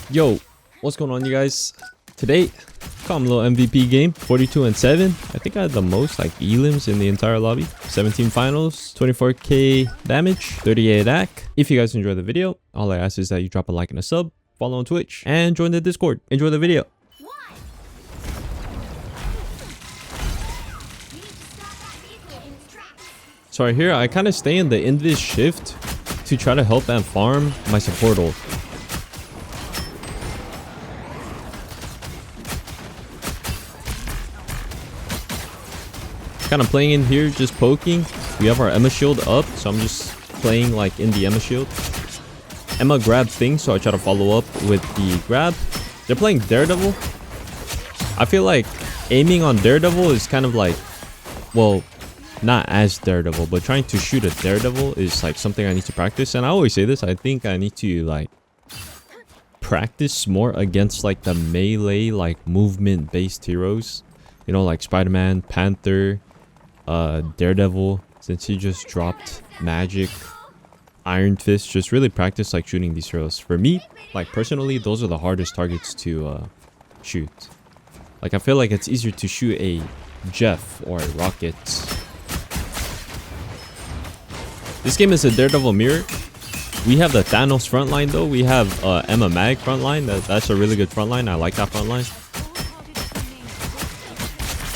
Yo, what's going on, you guys? Today, calm little MVP game, 42-7. I think I had the most like elims in the entire lobby. 17 finals, 24k damage, 38 attack. If you guys enjoy the video, all I ask is that you drop a like and a sub, follow on Twitch, and join the Discord. Enjoy the video. So right here, I kind of stay in the invis shift to try to help and farm my support ult. Kind of playing in here, just poking. We have our Emma shield up, so I'm just playing like in the Emma shield. Emma grab things, so I try to follow up with the grab. They're playing Daredevil. I feel like aiming on Daredevil is kind of like, well, not as Daredevil, but trying to shoot a Daredevil is like something I need to practice. And I always say this, I think I need to like practice more against like the melee like movement based heroes, you know, like Spider-Man, Panther, Daredevil, since he just dropped Magic, Iron Fist. Just really practice like shooting these heroes. For me, like personally, those are the hardest targets to shoot. Like I feel like it's easier to shoot a Jeff or a Rocket. This game is a Daredevil mirror. We have the Thanos frontline though. We have Emma Mag frontline. That's a really good frontline. I like that frontline.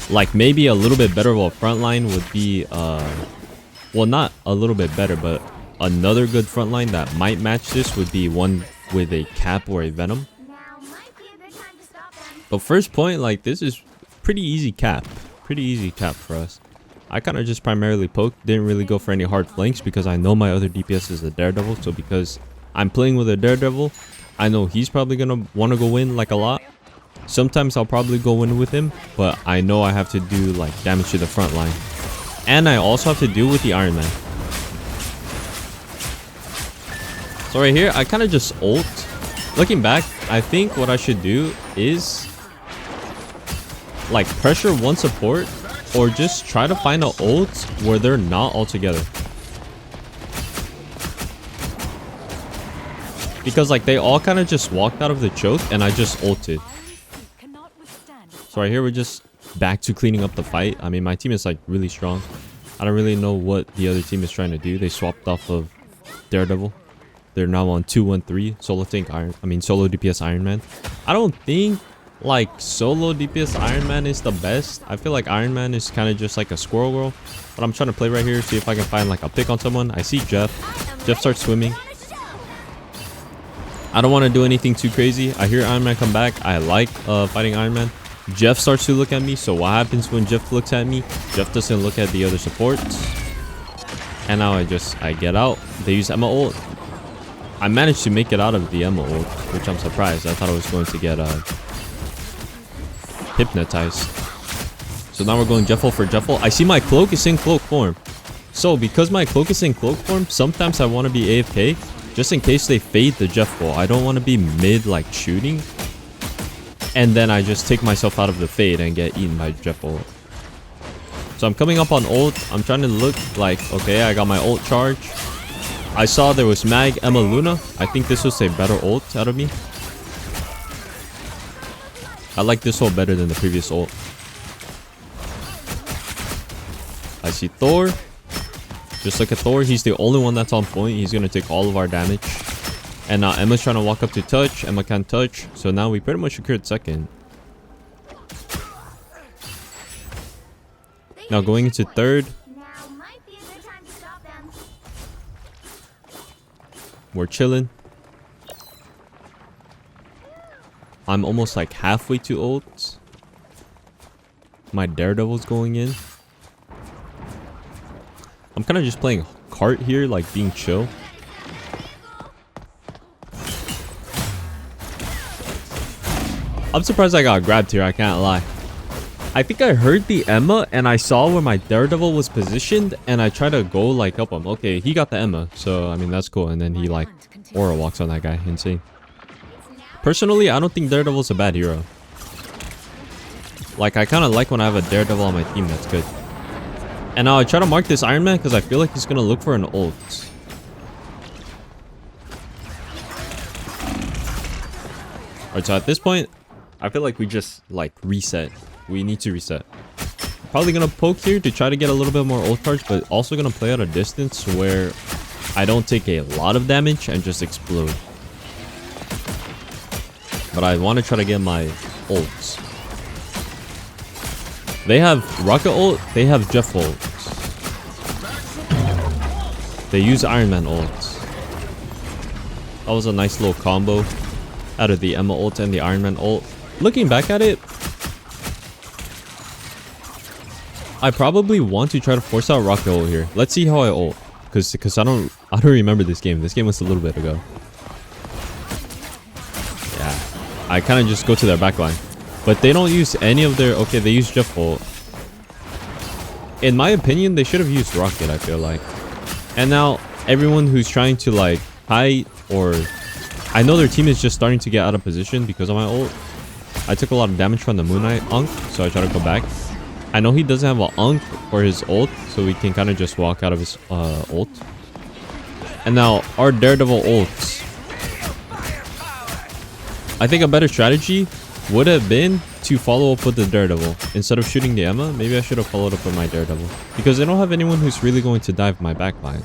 Like maybe a little bit better of a frontline would be well, not a little bit better, but another good frontline that might match this would be one with a Cap or a Venom. But first point, like this is pretty easy cap. Pretty easy cap for us. I kind of just primarily poked, didn't really go for any hard flanks because I know my other DPS is a Daredevil. So because I'm playing with a Daredevil, I know he's probably gonna want to go in like a lot. Sometimes I'll probably go in with him, but I know I have to do like damage to the front line. And I also have to deal with the Iron Man. So right here, I kind of just ult. Looking back, I think what I should do is like pressure one support or just try to find an ult where they're not all together. Because like they all kind of just walked out of the choke and I just ulted. So right here we're just back to cleaning up the fight. I mean, my team is like really strong. I don't really know what the other team is trying to do. They swapped off of Daredevil. They're now on 2-1-3 solo tank solo DPS Iron Man. I don't think like solo DPS Iron Man is the best. I feel like Iron Man is kind of just like a squirrel girl. But I'm trying to play right here, see if I can find like a pick on someone. I see Jeff. Jeff starts swimming. I don't want to do anything too crazy. I hear Iron Man come back. I like fighting Iron Man. Jeff starts to look at me. So what happens when Jeff looks at me? Jeff doesn't look at the other supports. And now I get out. They use Emma ult. I managed to make it out of the Emma ult, which I'm surprised. I thought I was going to get hypnotized. So now we're going Jeffel for Jeffel. I see my cloak is in cloak form. So because my cloak is in cloak form, sometimes I want to be AFK just in case they fade the Jeffel. I don't want to be mid like shooting and then I just take myself out of the fade and get eaten by Jeffel. So I'm coming up on ult. I'm trying to look like, okay, I got my ult charge. I saw there was Mag, Emma, Luna. I think this was a better ult out of me. I like this ult better than the previous ult. I see Thor. Just look at Thor. He's the only one that's on point. He's going to take all of our damage. And now Emma's trying to walk up to touch. Emma can't touch. So now we pretty much secured second. Now going into third. We're chilling. I'm almost like halfway to ult. My Daredevil's going in. I'm kind of just playing cart here, like being chill. I'm surprised I got grabbed here, I can't lie. I think I heard the Emma and I saw where my Daredevil was positioned and I tried to go like help him. Okay, he got the Emma, so I mean that's cool. And then he like aura walks on that guy. Insane. Personally, I don't think Daredevil's a bad hero. Like I kind of like when I have a Daredevil on my team. That's good. And now I try to mark this Iron Man because I feel like he's gonna look for an ult. Alright, so at this point, I feel like we just like reset. We need to reset. Probably gonna poke here to try to get a little bit more ult charge, but also gonna play at a distance where I don't take a lot of damage and just explode. But I want to try to get my ults. They have rocket ult, they have 𝘍𝘭𝘭𝘰𝘩 ults. They use Iron Man ults. That was a nice little combo out of the Emma ult and the Iron Man ult. Looking back at it, I probably want to try to force out rocket ult here. Let's see how I ult, because I don't remember this game. This game was a little bit ago. Yeah, I kind of just go to their backline, but they don't use any of their. Okay, they use 𝘍𝘭𝘭𝘰𝘩. In my opinion, they should have used rocket. I feel like, and now everyone who's trying to like hide, or I know their team is just starting to get out of position because of my ult. I took a lot of damage from the Moon Knight unk, so I try to go back. I know he doesn't have an unk for his ult, so we can kind of just walk out of his ult. And now our Daredevil ults. I think a better strategy would have been to follow up with the Daredevil. Instead of shooting the Emma, maybe I should have followed up with my Daredevil. Because they don't have anyone who's really going to dive my backline.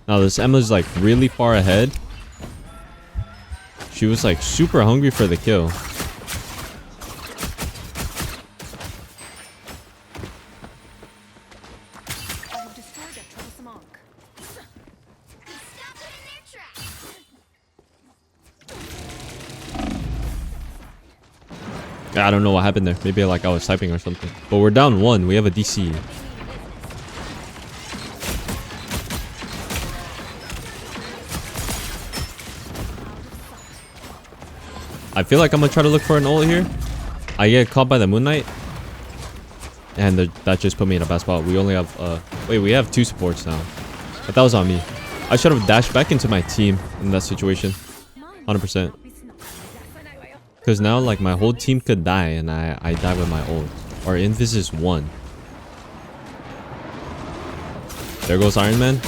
Now this Emma's like really far ahead. She was like super hungry for the kill. I don't know what happened there. Maybe like I was typing or something. But we're down 1. We have a DC. I feel like I'm gonna try to look for an ult here. I get caught by the Moon Knight, and that just put me in a bad spot. We only have wait, we have 2 supports now, but that was on me. I should have dashed back into my team in that situation, 100%. Because now like my whole team could die, and I die with my ult. Our invis is 1. There goes Iron Man.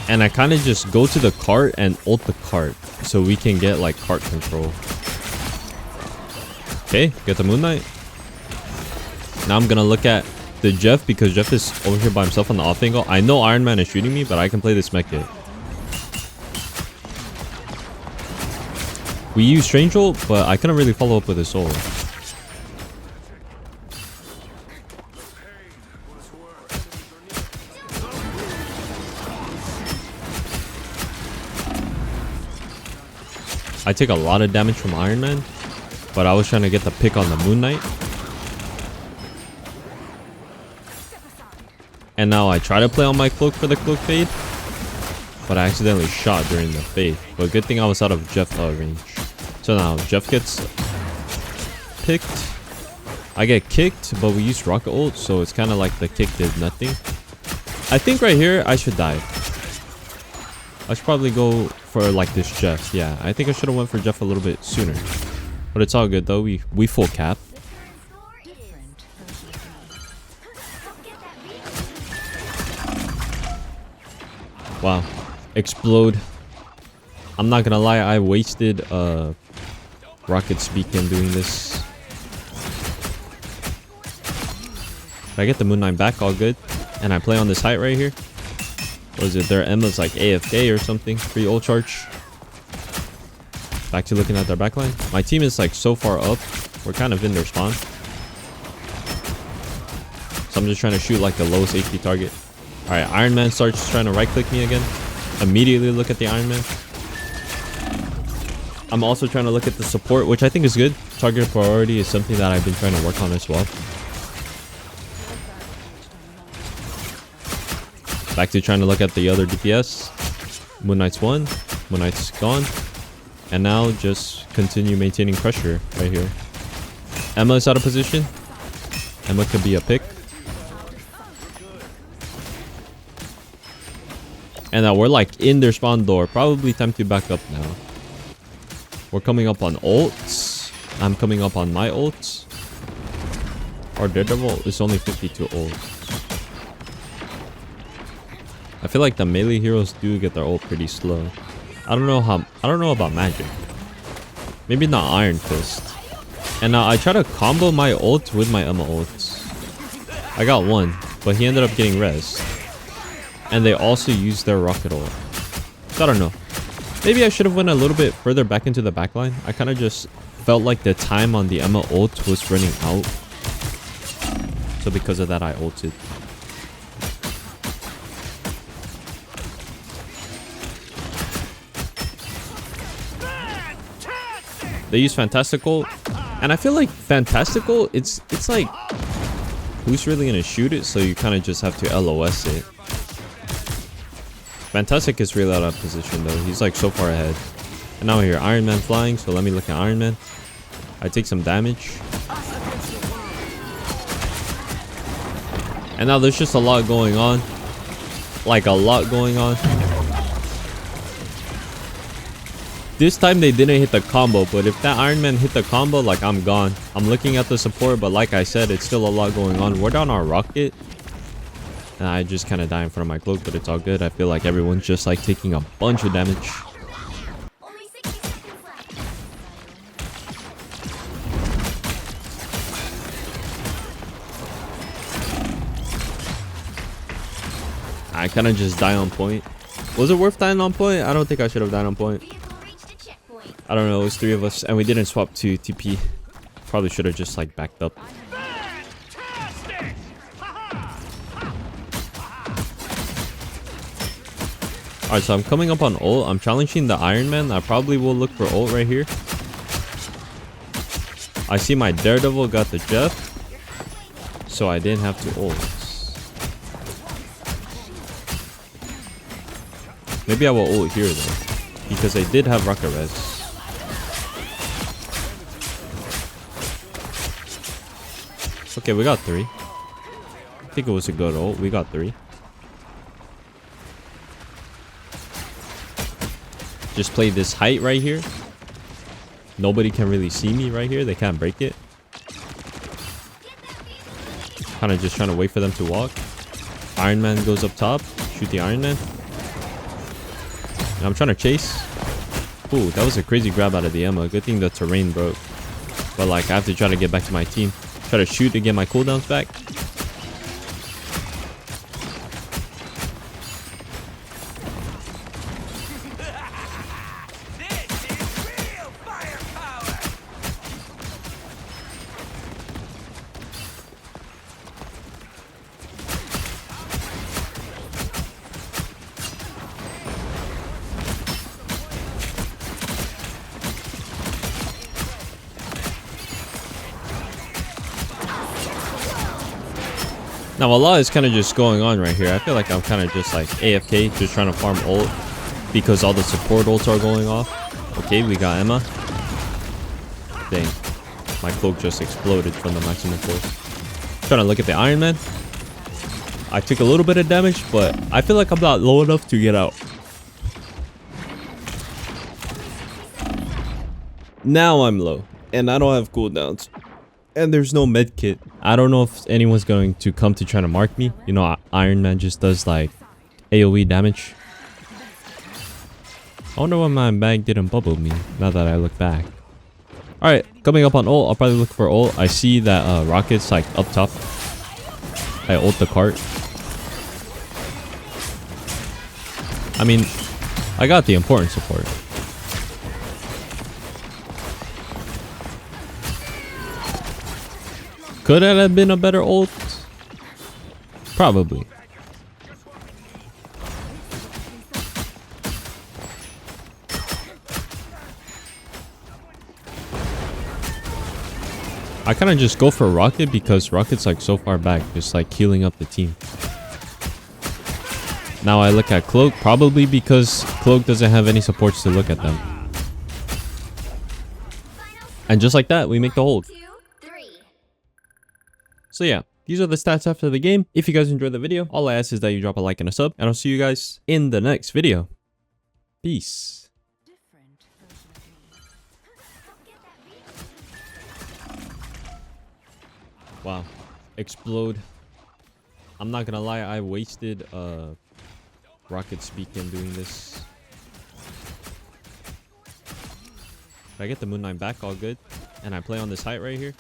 And I kind of just go to the cart and ult the cart, so we can get like cart control. Okay, get the Moon Knight. Now I'm gonna look at the 𝘍𝘭, because 𝘍𝘭 is over here by himself on the off angle. I know Iron Man is shooting me, but I can play this mech kit. We use Strange ult, but I couldn't really follow up with his soul. I take a lot of damage from Iron Man, but I was trying to get the pick on the Moon Knight. And now I try to play on my cloak for the cloak fade, but I accidentally shot during the fade. But good thing I was out of 𝘍𝘭 range. So now 𝘍𝘭 gets picked. I get kicked, but we used rocket ult, so it's kind of like the kick did nothing. I think right here I should dive. I should probably go for like this 𝘍𝘭. Yeah, I think I should have went for 𝘍𝘭 a little bit sooner. But it's all good though. We full cap. Wow. Explode. I'm not gonna lie, I wasted rocket speak in doing this. But I get the Moon Knight back, all good. And I play on this height right here. What is it? Their Emma's like AFK or something. Free ult charge. Back to looking at their backline. My team is like so far up. We're kind of in their spawn. So I'm just trying to shoot like the lowest HP target. Alright, Iron Man starts trying to right click me again. Immediately look at the Iron Man. I'm also trying to look at the support, which I think is good. Target priority is something that I've been trying to work on as well. Back to trying to look at the other DPS. Moon Knight's 1. Moon Knight's gone. And now just continue maintaining pressure right here. Emma is out of position. Emma could be a pick. And now we're like in their spawn door. Probably time to back up now. We're coming up on ults. I'm coming up on my ults. Our Daredevil is only 52 ult. I feel like the melee heroes do get their ult pretty slow. I don't know about magic. Maybe not Iron Fist. And now I try to combo my ult with my Emma ults. I got one, but he ended up getting res. And they also used their rocket ult. So I don't know. Maybe I should have went a little bit further back into the backline. I kind of just felt like the time on the Emma ult was running out. So because of that, I ulted. They use Fantastical, and I feel like Fantastical, it's like, who's really gonna shoot it? So you kind of just have to LOS it. Fantastic is really out of position though. He's like so far ahead. And now I hear Iron Man flying, so let me look at Iron Man. I take some damage. And now there's just a lot going on. Like a lot going on. This time they didn't hit the combo, but if that Iron Man hit the combo, like I'm gone. I'm looking at the support, but like I said, it's still a lot going on. We're down our rocket. And I just kind of die in front of my cloak, but it's all good. I feel like everyone's just like taking a bunch of damage. I kind of just die on point. Was it worth dying on point? I don't think I should have died on point. I don't know, it was 3 of us and we didn't swap to TP. Probably should have just like backed up. Alright, so I'm coming up on ult. I'm challenging the Iron Man. I probably will look for ult right here. I see my Daredevil got the Jeff. So I didn't have to ult. Maybe I will ult here though. Because they did have rocket res. Okay, we got 3. I think it was a good ult. We got 3. Just play this height right here. Nobody can really see me right here. They can't break it. Kind of just trying to wait for them to walk. Iron Man goes up top. Shoot the Iron Man. And I'm trying to chase. Ooh, that was a crazy grab out of the Emma. Good thing the terrain broke. But like, I have to try to get back to my team. Try to shoot to get my cooldowns back. Now a lot is kind of just going on right here. I feel like I'm kind of just like AFK, just trying to farm ult because all the support ults are going off. Okay, we got Emma. Dang, my cloak just exploded from the maximum force. Trying to look at the Iron Man. I took a little bit of damage, but I feel like I'm not low enough to get out. Now I'm low, and I don't have cooldowns. And there's no med kit. I don't know if anyone's going to come to try to mark me. You know, Iron Man just does like AoE damage. I wonder why my bag didn't bubble me now that I look back. Alright, coming up on ult, I'll probably look for ult. I see that Rocket's like up top. I ult the cart. I mean, I got the important support. Could it have been a better ult? Probably. I kind of just go for Rocket because Rocket's like so far back, just like healing up the team. Now I look at Cloak, probably because Cloak doesn't have any supports to look at them. And just like that, we make the hold. So yeah, These are the stats after the game. If you guys enjoyed the video, all I ask is that you drop a like and a sub, and I'll see you guys in the next video. Peace. Wow. Explode. I'm not gonna lie, I wasted rocket speed in doing this. If I get the Moon Knight back, all good. And I play on this height right here.